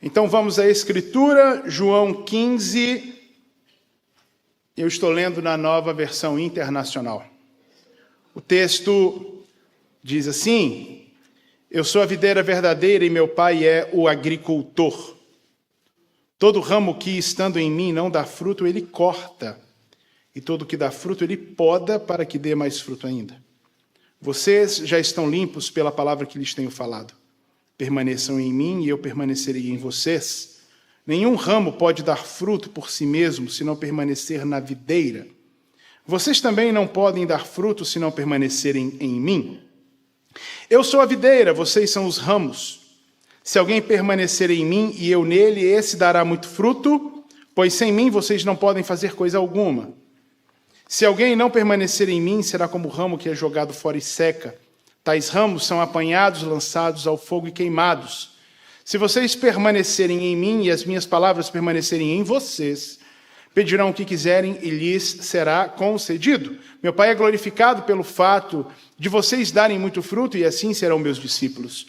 Então vamos à Escritura, João 15. Eu estou lendo na Nova Versão Internacional. O texto diz assim: Eu sou a videira verdadeira e meu pai é o agricultor. Todo ramo que, estando em mim, não dá fruto, ele corta. E todo que dá fruto, ele poda para que dê mais fruto ainda. Vocês já estão limpos pela palavra que lhes tenho falado. Permaneçam em mim e eu permanecerei em vocês. Nenhum ramo pode dar fruto por si mesmo, se não permanecer na videira. Vocês também não podem dar fruto, se não permanecerem em mim. Eu sou a videira, vocês são os ramos. Se alguém permanecer em mim e eu nele, esse dará muito fruto, pois sem mim vocês não podem fazer coisa alguma. Se alguém não permanecer em mim, será como o ramo que é jogado fora e seca. Tais ramos são apanhados, lançados ao fogo e queimados. Se vocês permanecerem em mim e as minhas palavras permanecerem em vocês, pedirão o que quiserem e lhes será concedido. Meu Pai é glorificado pelo fato de vocês darem muito fruto e assim serão meus discípulos.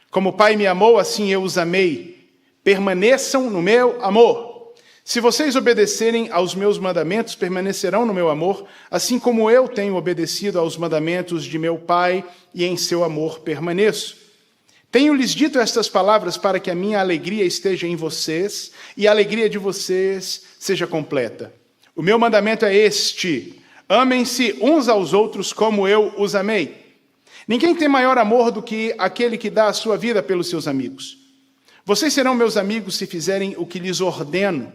Como o Pai me amou, assim eu os amei. Permaneçam no meu amor. Se vocês obedecerem aos meus mandamentos, permanecerão no meu amor, assim como eu tenho obedecido aos mandamentos de meu Pai e em seu amor permaneço. Tenho-lhes dito estas palavras para que a minha alegria esteja em vocês e a alegria de vocês seja completa. O meu mandamento é este: amem-se uns aos outros como eu os amei. Ninguém tem maior amor do que aquele que dá a sua vida pelos seus amigos. Vocês serão meus amigos se fizerem o que lhes ordeno.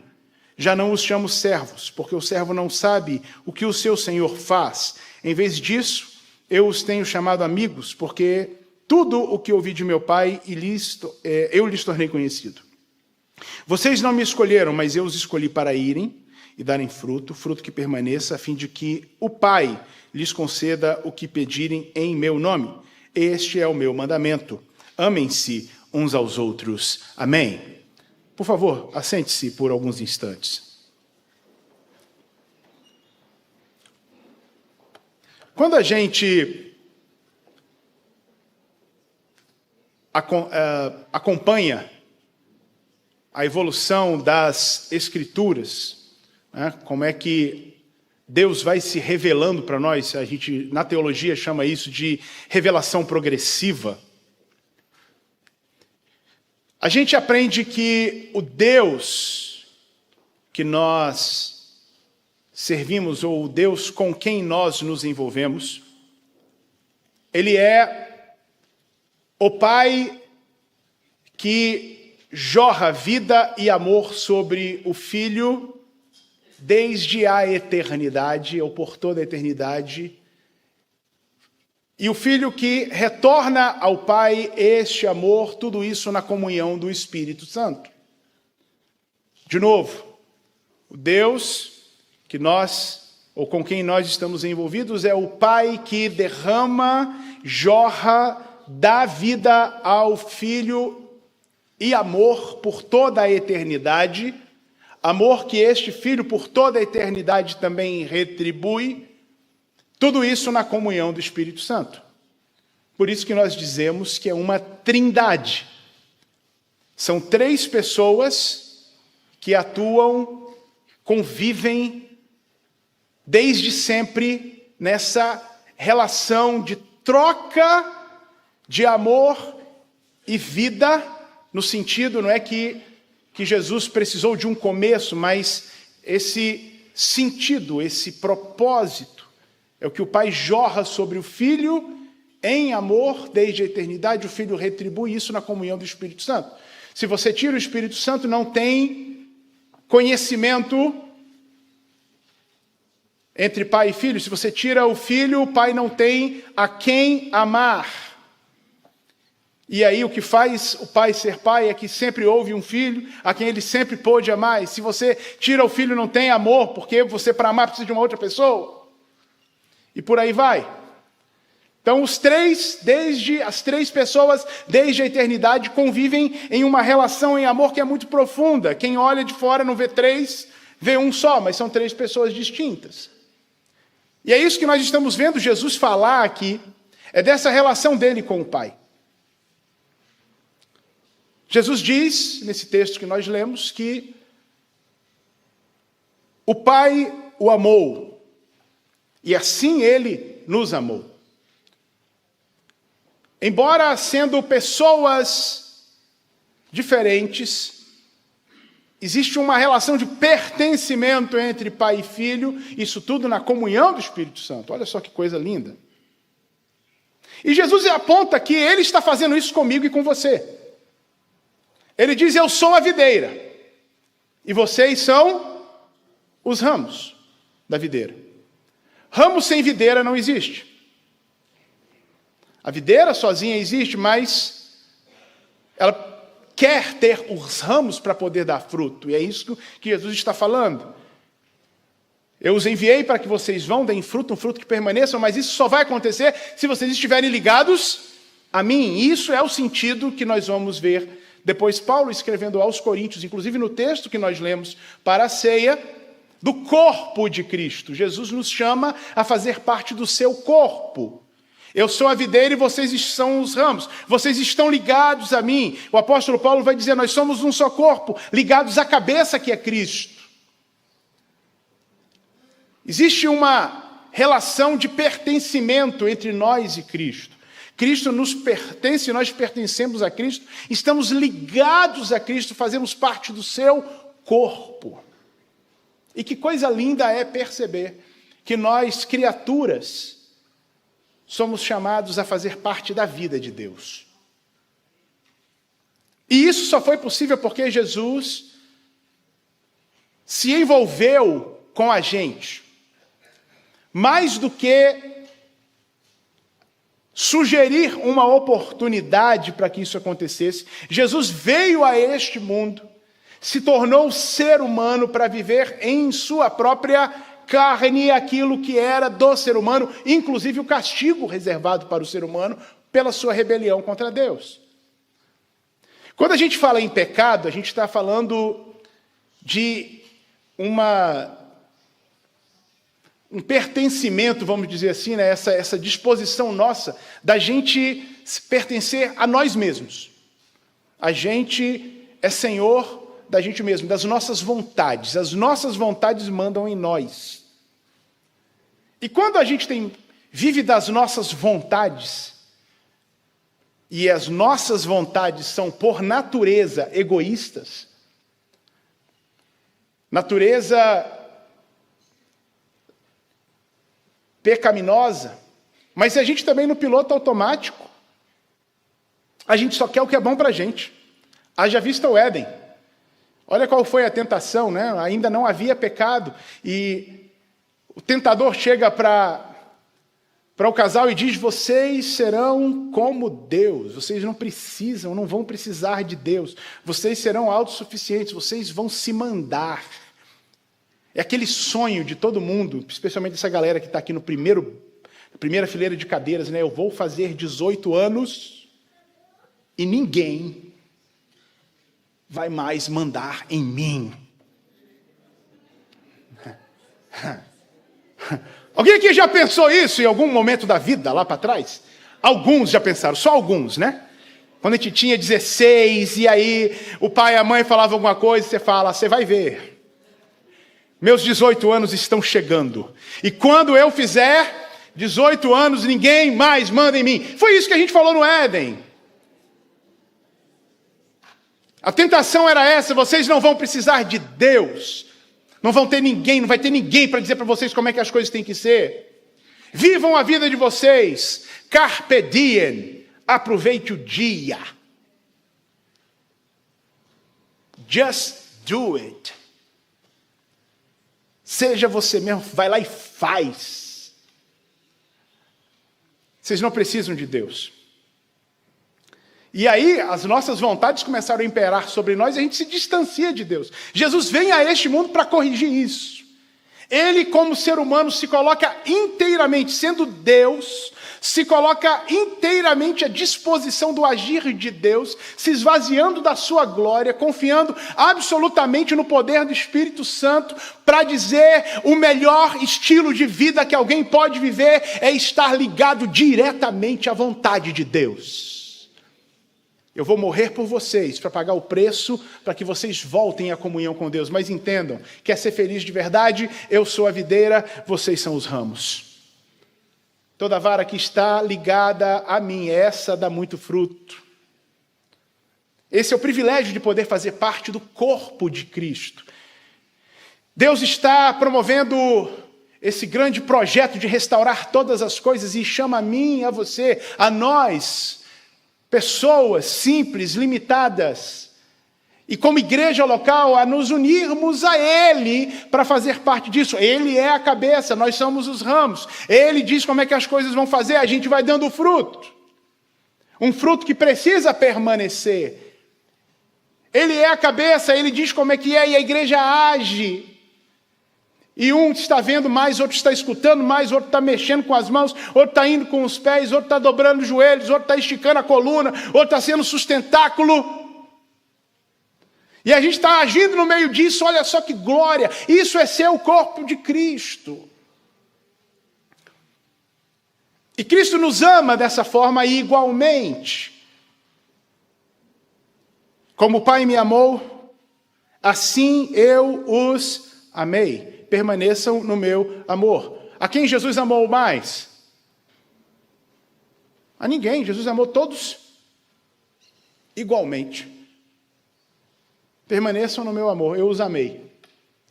Já não os chamo servos, porque o servo não sabe o que o seu senhor faz. Em vez disso, eu os tenho chamado amigos, porque tudo o que ouvi de meu Pai eu lhes tornei conhecido. Vocês não me escolheram, mas eu os escolhi para irem e darem fruto, fruto que permaneça, a fim de que o Pai lhes conceda o que pedirem em meu nome. Este é o meu mandamento. Amem-se uns aos outros. Amém. Por favor, assente-se por alguns instantes. Quando a gente acompanha a evolução das Escrituras, né, como é que Deus vai se revelando para nós, a gente na teologia chama isso de revelação progressiva. A gente aprende que o Deus que nós servimos, ou o Deus com quem nós nos envolvemos, Ele é o Pai que jorra vida e amor sobre o Filho desde a eternidade, ou por toda a eternidade, e o Filho que retorna ao Pai este amor, tudo isso na comunhão do Espírito Santo. De novo, o Deus que nós, ou com quem nós estamos envolvidos, é o Pai que derrama, jorra, dá vida ao Filho e amor por toda a eternidade, amor que este Filho por toda a eternidade também retribui, tudo isso na comunhão do Espírito Santo. Por isso que nós dizemos que é uma trindade. São três pessoas que atuam, convivem desde sempre nessa relação de troca de amor e vida, no sentido, não é que Jesus precisou de um começo, mas esse sentido, esse propósito, é o que o Pai jorra sobre o Filho em amor desde a eternidade, o Filho retribui isso na comunhão do Espírito Santo. Se você tira o Espírito Santo, não tem conhecimento entre pai e filho. Se você tira o Filho, o Pai não tem a quem amar. E aí o que faz o Pai ser Pai é que sempre houve um Filho a quem Ele sempre pôde amar. E se você tira o Filho, não tem amor, porque você para amar precisa de uma outra pessoa. E por aí vai. Então as três pessoas, desde a eternidade, convivem em uma relação em amor que é muito profunda. Quem olha de fora não vê três, vê um só, mas são três pessoas distintas. E é isso que nós estamos vendo Jesus falar aqui, é dessa relação dele com o Pai. Jesus diz, nesse texto que nós lemos, que o Pai o amou, e assim ele nos amou. Embora sendo pessoas diferentes, existe uma relação de pertencimento entre pai e filho, isso tudo na comunhão do Espírito Santo. Olha só que coisa linda. E Jesus aponta que ele está fazendo isso comigo e com você. Ele diz: eu sou a videira, e vocês são os ramos da videira. Ramo sem videira não existe. A videira sozinha existe, mas ela quer ter os ramos para poder dar fruto. E é isso que Jesus está falando. Eu os enviei para que vocês vão, deem fruto, um fruto que permaneça, mas isso só vai acontecer se vocês estiverem ligados a mim. E isso é o sentido que nós vamos ver depois Paulo escrevendo aos Coríntios, inclusive no texto que nós lemos para a ceia, do corpo de Cristo. Jesus nos chama a fazer parte do seu corpo. Eu sou a videira e vocês são os ramos. Vocês estão ligados a mim. O apóstolo Paulo vai dizer: nós somos um só corpo, ligados à cabeça que é Cristo. Existe uma relação de pertencimento entre nós e Cristo. Cristo nos pertence, nós pertencemos a Cristo, estamos ligados a Cristo, fazemos parte do seu corpo. E que coisa linda é perceber que nós, criaturas, somos chamados a fazer parte da vida de Deus. E isso só foi possível porque Jesus se envolveu com a gente. Mais do que sugerir uma oportunidade para que isso acontecesse, Jesus veio a este mundo, se tornou ser humano para viver em sua própria carne aquilo que era do ser humano, inclusive o castigo reservado para o ser humano pela sua rebelião contra Deus. Quando a gente fala em pecado, a gente está falando de um pertencimento, vamos dizer assim, né? essa disposição nossa da gente pertencer a nós mesmos. A gente é senhor da gente mesmo, das nossas vontades. As nossas vontades mandam em nós. E quando a gente vive das nossas vontades, e as nossas vontades são, por natureza, egoístas, natureza pecaminosa, mas a gente também no piloto automático, a gente só quer o que é bom para a gente. Haja vista o Éden. Olha qual foi a tentação, né? Ainda não havia pecado, e o tentador chega para o casal e diz: vocês serão como Deus, vocês não vão precisar de Deus, vocês serão autossuficientes, vocês vão se mandar. É aquele sonho de todo mundo, especialmente essa galera que está aqui na primeira fileira de cadeiras, né? Eu vou fazer 18 anos e ninguém vai mais mandar em mim. Alguém aqui já pensou isso em algum momento da vida, lá para trás? Alguns já pensaram, só alguns, né? Quando a gente tinha 16, e aí o pai e a mãe falavam alguma coisa, você fala: você vai ver. Meus 18 anos estão chegando. E quando eu fizer 18 anos, ninguém mais manda em mim. Foi isso que a gente falou no Éden. A tentação era essa: vocês não vão precisar de Deus. Não vai ter ninguém para dizer para vocês como é que as coisas têm que ser. Vivam a vida de vocês. Carpe diem. Aproveite o dia. Just do it. Seja você mesmo, vai lá e faz. Vocês não precisam de Deus. E aí, as nossas vontades começaram a imperar sobre nós e a gente se distancia de Deus. Jesus vem a este mundo para corrigir isso. Ele, como ser humano, se coloca inteiramente, sendo Deus, se coloca inteiramente à disposição do agir de Deus, se esvaziando da sua glória, confiando absolutamente no poder do Espírito Santo, para dizer: o melhor estilo de vida que alguém pode viver é estar ligado diretamente à vontade de Deus. Eu vou morrer por vocês para pagar o preço para que vocês voltem à comunhão com Deus. Mas entendam, quer ser feliz de verdade? Eu sou a videira, vocês são os ramos. Toda vara que está ligada a mim, essa dá muito fruto. Esse é o privilégio de poder fazer parte do corpo de Cristo. Deus está promovendo esse grande projeto de restaurar todas as coisas e chama a mim, a você, a nós, pessoas simples, limitadas, e como igreja local, a nos unirmos a Ele para fazer parte disso. Ele é a cabeça, nós somos os ramos. Ele diz como é que as coisas vão fazer, a gente vai dando fruto. Um fruto que precisa permanecer. Ele é a cabeça, Ele diz como é que é, e a igreja age. E um está vendo mais, outro está escutando mais, outro está mexendo com as mãos, outro está indo com os pés, outro está dobrando os joelhos, outro está esticando a coluna, outro está sendo sustentáculo. E a gente está agindo no meio disso, olha só que glória. Isso é ser o corpo de Cristo. E Cristo nos ama dessa forma igualmente. Como o Pai me amou, assim eu os amei. Permaneçam no meu amor. A quem Jesus amou mais? A ninguém. Jesus amou todos igualmente. Permaneçam no meu amor. Eu os amei.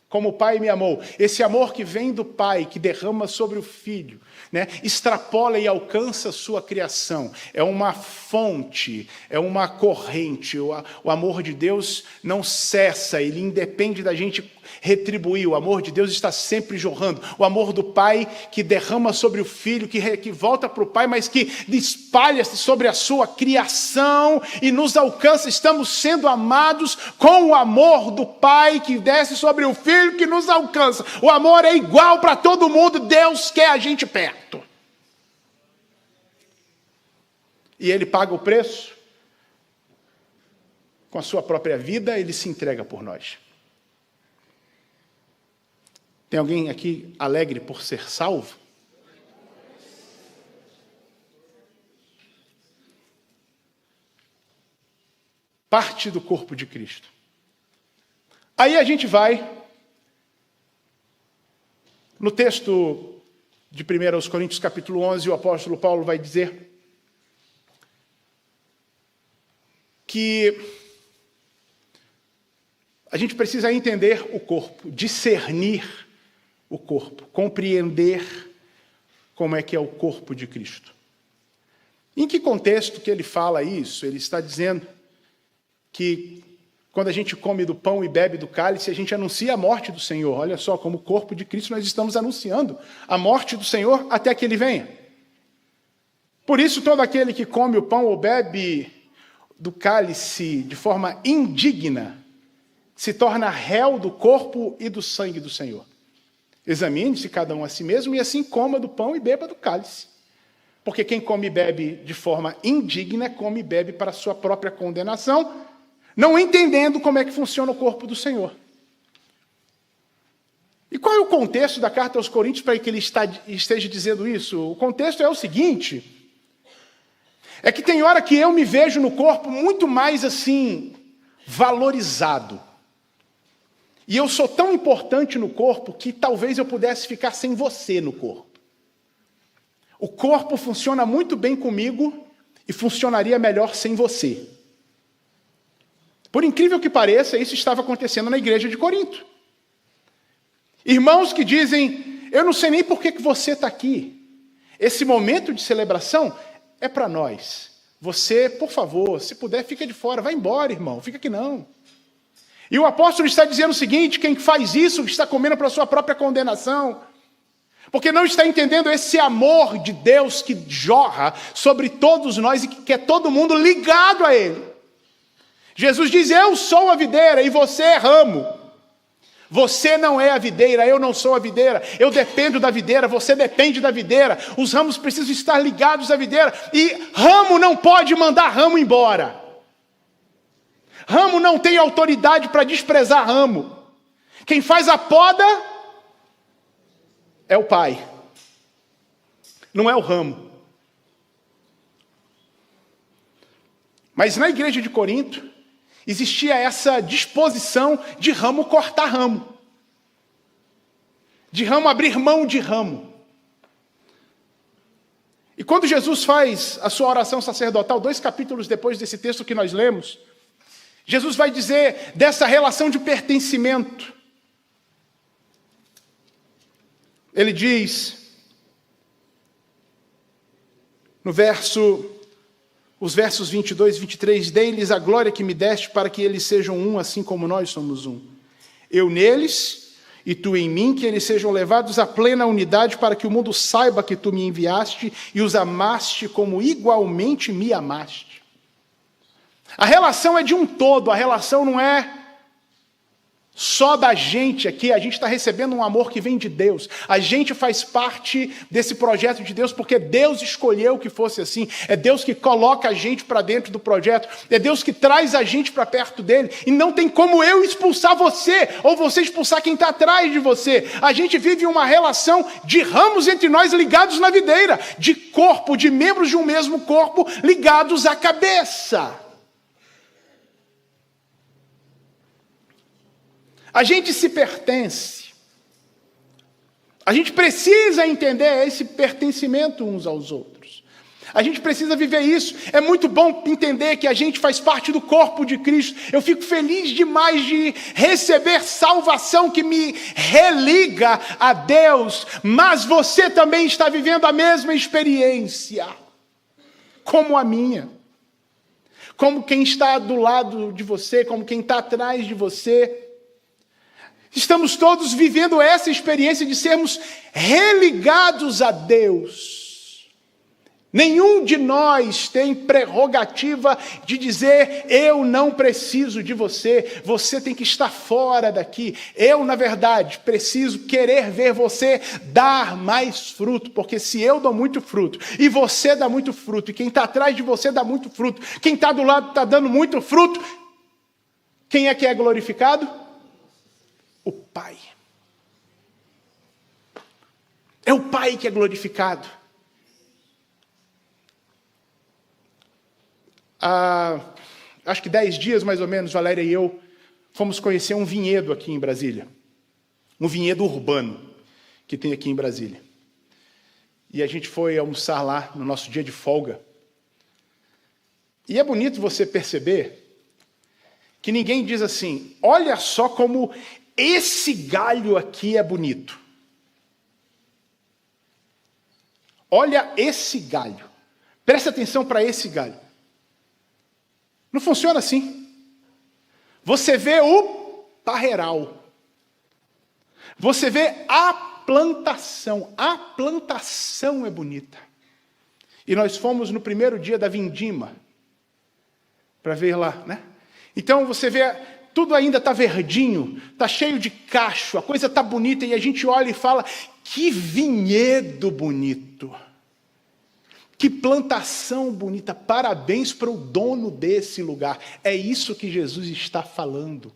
Como o Pai me amou. Esse amor que vem do Pai, que derrama sobre o Filho, né? Extrapola e alcança a sua criação. É uma fonte, é uma corrente. O amor de Deus não cessa, ele independe da gente retribuir. O amor de Deus está sempre jorrando. O amor do Pai que derrama sobre o Filho, que volta para o Pai, mas que espalha-se sobre a sua criação e nos alcança. Estamos sendo amados com o amor do Pai que desce sobre o Filho, que nos alcança. O amor é igual para todo mundo. Deus quer a gente perto. E Ele paga o preço com a sua própria vida. Ele se entrega por nós. Tem alguém aqui alegre por ser salvo? Parte do corpo de Cristo. Aí a gente vai no texto de 1 Coríntios capítulo 11, o apóstolo Paulo vai dizer que a gente precisa entender o corpo, discernir o corpo, compreender como é que é o corpo de Cristo. Em que contexto que ele fala isso? Ele está dizendo que quando a gente come do pão e bebe do cálice, a gente anuncia a morte do Senhor. Olha só, como corpo de Cristo, nós estamos anunciando a morte do Senhor até que Ele venha. Por isso, todo aquele que come o pão ou bebe do cálice de forma indigna, se torna réu do corpo e do sangue do Senhor. Examine-se cada um a si mesmo e assim coma do pão e beba do cálice. Porque quem come e bebe de forma indigna, come e bebe para a sua própria condenação, não entendendo como é que funciona o corpo do Senhor. E qual é o contexto da carta aos Coríntios para que ele esteja dizendo isso? O contexto é o seguinte, é que tem hora que eu me vejo no corpo muito mais assim, valorizado. E eu sou tão importante no corpo que talvez eu pudesse ficar sem você no corpo. O corpo funciona muito bem comigo e funcionaria melhor sem você. Por incrível que pareça, isso estava acontecendo na igreja de Corinto. Irmãos que dizem, eu não sei nem por que você está aqui. Esse momento de celebração é para nós. Você, por favor, se puder, fica de fora. Vai embora, irmão. Fica aqui não. E o apóstolo está dizendo o seguinte, quem faz isso está comendo para a sua própria condenação. Porque não está entendendo esse amor de Deus que jorra sobre todos nós e que quer todo mundo ligado a Ele. Jesus diz, eu sou a videira e você é ramo. Você não é a videira, eu não sou a videira. Eu dependo da videira, você depende da videira. Os ramos precisam estar ligados à videira. E ramo não pode mandar ramo embora. Ramo não tem autoridade para desprezar ramo. Quem faz a poda é o Pai. Não é o ramo. Mas na igreja de Corinto, existia essa disposição de ramo cortar ramo. De ramo abrir mão de ramo. E quando Jesus faz a sua oração sacerdotal, 2 capítulos depois desse texto que nós lemos, Jesus vai dizer dessa relação de pertencimento. Ele diz, os versos 22 e 23, dei-lhes a glória que me deste para que eles sejam um, assim como nós somos um. Eu neles e tu em mim, que eles sejam levados à plena unidade para que o mundo saiba que tu me enviaste e os amaste como igualmente me amaste. A relação é de um todo, a relação não é só da gente aqui, a gente está recebendo um amor que vem de Deus. A gente faz parte desse projeto de Deus porque Deus escolheu que fosse assim. É Deus que coloca a gente para dentro do projeto. É Deus que traz a gente para perto dele. E não tem como eu expulsar você ou você expulsar quem está atrás de você. A gente vive uma relação de ramos entre nós ligados na videira. De corpo, de membros de um mesmo corpo ligados à cabeça. A gente se pertence. A gente precisa entender esse pertencimento uns aos outros. A gente precisa viver isso. É muito bom entender que a gente faz parte do corpo de Cristo. Eu fico feliz demais de receber salvação que me religa a Deus. Mas você também está vivendo a mesma experiência, como a minha. Como quem está do lado de você, como quem está atrás de você. Estamos todos vivendo essa experiência de sermos religados a Deus. Nenhum de nós tem prerrogativa de dizer, eu não preciso de você, você tem que estar fora daqui. Eu, na verdade, preciso querer ver você dar mais fruto, porque se eu dou muito fruto, e você dá muito fruto, e quem está atrás de você dá muito fruto, quem está do lado está dando muito fruto, quem é que é glorificado? O Pai. É o Pai que é glorificado. Acho que 10 dias mais ou menos, Valéria e eu fomos conhecer um vinhedo aqui em Brasília. Um vinhedo urbano que tem aqui em Brasília. E a gente foi almoçar lá no nosso dia de folga. E é bonito você perceber que ninguém diz assim, olha só como esse galho aqui é bonito. Olha esse galho. Presta atenção para esse galho. Não funciona assim. Você vê o parreiral. Você vê a plantação. A plantação é bonita. E nós fomos no primeiro dia da vindima para ver lá, né? Então você vê, tudo ainda está verdinho, está cheio de cacho, a coisa está bonita e a gente olha e fala, que vinhedo bonito, que plantação bonita, parabéns para o dono desse lugar. É isso que Jesus está falando.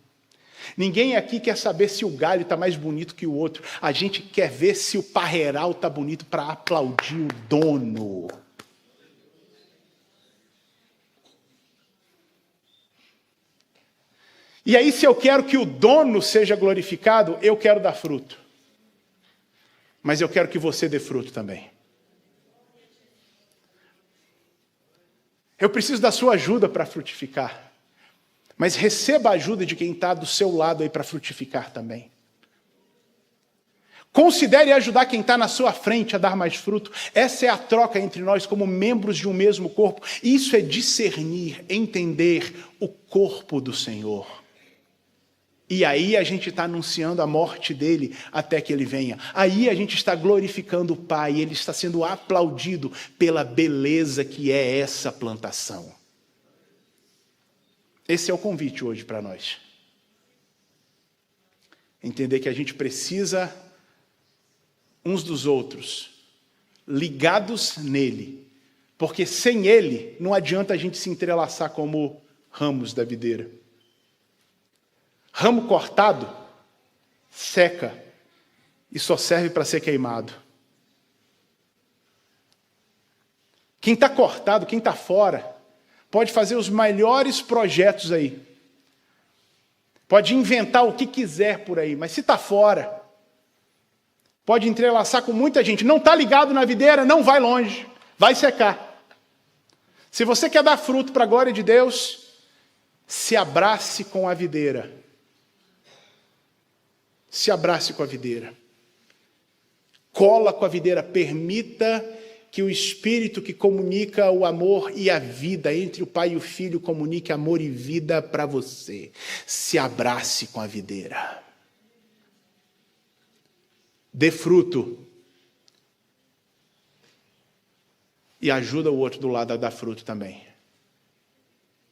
Ninguém aqui quer saber se o galho está mais bonito que o outro, a gente quer ver se o parreiral está bonito para aplaudir o dono. E aí, se eu quero que o dono seja glorificado, eu quero dar fruto. Mas eu quero que você dê fruto também. Eu preciso da sua ajuda para frutificar. Mas receba a ajuda de quem está do seu lado aí para frutificar também. Considere ajudar quem está na sua frente a dar mais fruto. Essa é a troca entre nós como membros de um mesmo corpo. Isso é discernir, entender o corpo do Senhor. E aí a gente está anunciando a morte dele até que ele venha. Aí a gente está glorificando o Pai, ele está sendo aplaudido pela beleza que é essa plantação. Esse é o convite hoje para nós. Entender que a gente precisa uns dos outros, ligados nele. Porque sem ele, não adianta a gente se entrelaçar como ramos da videira. Ramo cortado, seca e só serve para ser queimado. Quem está cortado, quem está fora, pode fazer os melhores projetos aí. Pode inventar o que quiser por aí, mas se está fora, pode entrelaçar com muita gente. Não está ligado na videira, não vai longe, vai secar. Se você quer dar fruto para a glória de Deus, se abrace com a videira. Se abrace com a videira. Cola com a videira, permita que o Espírito que comunica o amor e a vida entre o Pai e o Filho comunique amor e vida para você. Se abrace com a videira. Dê fruto. E ajuda o outro do lado a dar fruto também.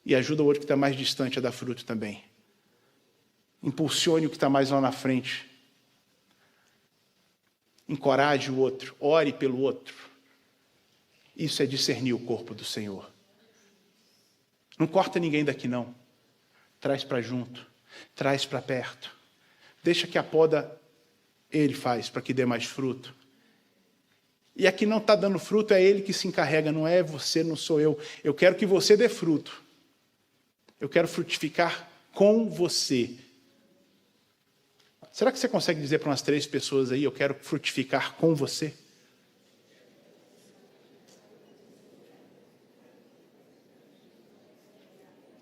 E ajuda o outro que está mais distante a dar fruto também. Impulsione o que está mais lá na frente. Encoraje o outro. Ore pelo outro. Isso é discernir o corpo do Senhor. Não corta ninguém daqui, não. Traz para junto. Traz para perto. Deixa que a poda Ele faz para que dê mais fruto. E a que não está dando fruto é Ele que se encarrega, não é você, não sou eu. Eu quero que você dê fruto. Eu quero frutificar com você. Será que você consegue dizer para umas 3 pessoas aí, eu quero frutificar com você?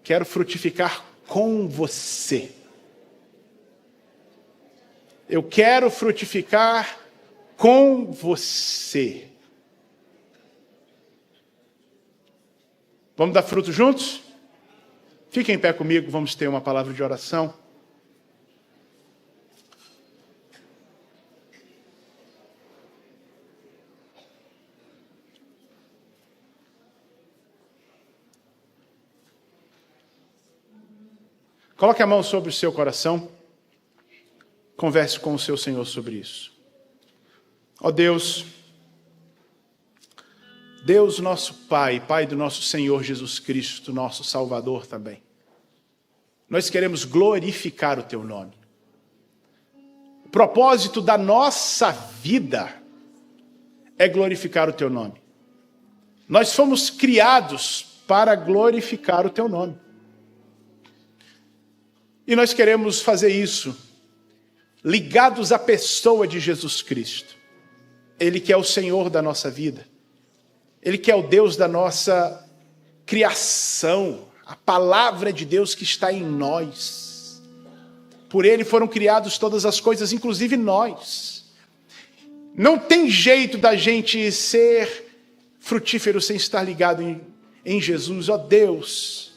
Quero frutificar com você. Eu quero frutificar com você. Vamos dar fruto juntos? Fiquem em pé comigo, vamos ter uma palavra de oração. Coloque a mão sobre o seu coração. Converse com o seu Senhor sobre isso. Ó Deus, Deus nosso Pai, Pai do nosso Senhor Jesus Cristo, nosso Salvador também. Nós queremos glorificar o Teu nome. O propósito da nossa vida é glorificar o Teu nome. Nós fomos criados para glorificar o Teu nome. E nós queremos fazer isso ligados à pessoa de Jesus Cristo. Ele que é o Senhor da nossa vida. Ele que é o Deus da nossa criação. A palavra de Deus que está em nós. Por Ele foram criadas todas as coisas, inclusive nós. Não tem jeito da gente ser frutífero sem estar ligado em Jesus. Ó Deus,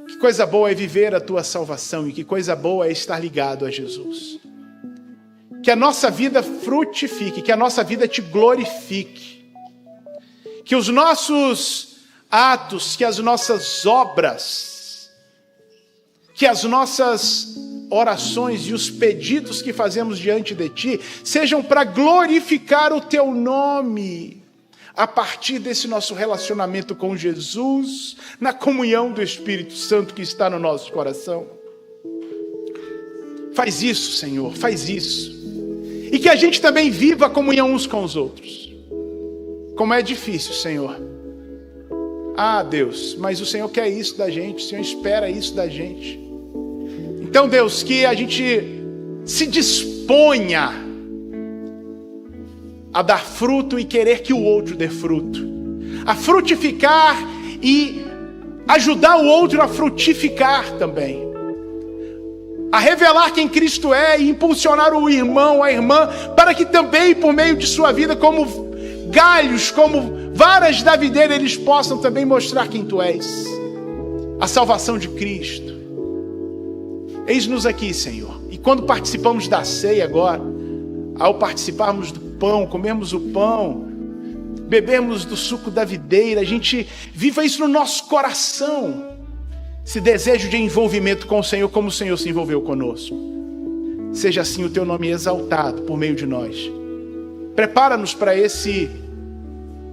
que coisa boa é viver a Tua salvação e que coisa boa é estar ligado a Jesus. Que a nossa vida frutifique, que a nossa vida Te glorifique. Que os nossos atos, que as nossas obras, que as nossas orações e os pedidos que fazemos diante de Ti sejam para glorificar o Teu nome, a partir desse nosso relacionamento com Jesus, na comunhão do Espírito Santo que está no nosso coração. Faz isso, Senhor, faz isso. E que a gente também viva a comunhão uns com os outros. Como é difícil, Senhor. Ah, Deus, mas o Senhor quer isso da gente, o Senhor espera isso da gente. Então, Deus, que a gente se disponha a dar fruto e querer que o outro dê fruto. A frutificar e ajudar o outro a frutificar também. A revelar quem Cristo é e impulsionar o irmão, a irmã, para que também, por meio de sua vida, como galhos, como varas da videira, eles possam também mostrar quem Tu és. A salvação de Cristo. Eis-nos aqui, Senhor. E quando participamos da ceia agora, ao participarmos do pão, comermos o pão, bebermos do suco da videira, a gente viva isso no nosso coração. Esse desejo de envolvimento com o Senhor, como o Senhor se envolveu conosco. Seja assim o Teu nome exaltado por meio de nós. Prepara-nos para esse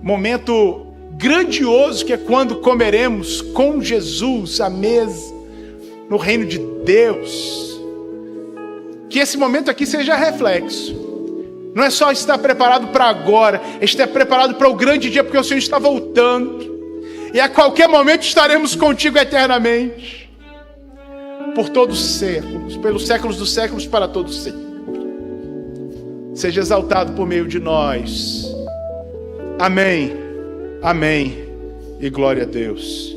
momento grandioso que é quando comeremos com Jesus à mesa no reino de Deus. Que esse momento aqui seja reflexo. Não é só estar preparado para agora, é estar preparado para o grande dia, porque o Senhor está voltando. e a qualquer momento estaremos contigo eternamente, por todos os séculos, pelos séculos dos séculos, para todos sempre. Seja exaltado por meio de nós. Amém, amém e glória a Deus.